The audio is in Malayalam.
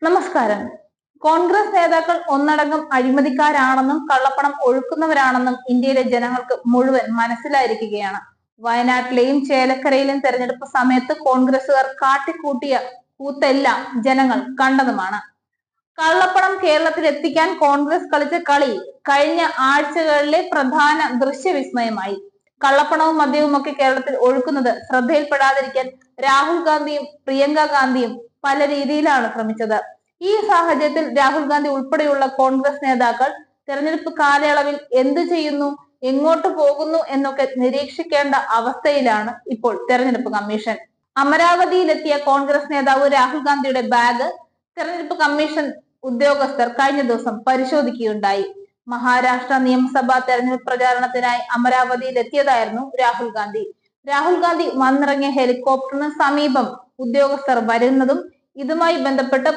നമസ്കാരം. കോൺഗ്രസ് നേതാക്കൾ ഒന്നടങ്കം അഴിമതിക്കാരാണെന്നും കള്ളപ്പണം ഒഴുക്കുന്നവരാണെന്നും ഇന്ത്യയിലെ ജനങ്ങൾക്ക് മുഴുവൻ മനസ്സിലായിരിക്കുകയാണ്. വയനാട്ടിലെയും ചേലക്കരയിലെയും തെരഞ്ഞെടുപ്പ് സമയത്ത് കോൺഗ്രസുകാർ കാട്ടിക്കൂട്ടിയ കൂത്തെല്ലാം ജനങ്ങൾ കണ്ടതുമാണ്. കള്ളപ്പണം കേരളത്തിൽ എത്തിക്കാൻ കോൺഗ്രസ് കളിച്ച കളി കഴിഞ്ഞ ആഴ്ചകളിലെ പ്രധാന ദൃശ്യവിസ്മയമായി. കള്ളപ്പണവും മദ്യവും ഒക്കെ കേരളത്തിൽ ഒഴുക്കുന്നത് ശ്രദ്ധയിൽപ്പെടാതിരിക്കാൻ രാഹുൽ ഗാന്ധിയും പ്രിയങ്ക ഗാന്ധിയും പല രീതിയിലാണ് ശ്രമിച്ചത്. ഈ സാഹചര്യത്തിൽ രാഹുൽ ഗാന്ധി ഉൾപ്പെടെയുള്ള കോൺഗ്രസ് നേതാക്കൾ തെരഞ്ഞെടുപ്പ് കാലയളവിൽ എന്ത് ചെയ്യുന്നു, എങ്ങോട്ട് പോകുന്നു എന്നൊക്കെ നിരീക്ഷിക്കേണ്ട അവസ്ഥയിലാണ് ഇപ്പോൾ തെരഞ്ഞെടുപ്പ് കമ്മീഷൻ. അമരാവതിയിലെത്തിയ കോൺഗ്രസ് നേതാവ് രാഹുൽ ഗാന്ധിയുടെ ബാഗ് തെരഞ്ഞെടുപ്പ് കമ്മീഷൻ ഉദ്യോഗസ്ഥർ കഴിഞ്ഞ ദിവസം പരിശോധിക്കുകയുണ്ടായി. മഹാരാഷ്ട്ര നിയമസഭാ തെരഞ്ഞെടുപ്പ് പ്രചാരണത്തിനായി അമരാവതിയിൽ എത്തിയതായിരുന്നു രാഹുൽ ഗാന്ധി. രാഹുൽ ഗാന്ധി വന്നിറങ്ങിയ ഹെലികോപ്റ്ററിന് സമീപം ഉദ്യോഗസ്ഥർ വരുന്നതും ഇതുമായി ബന്ധപ്പെട്ട്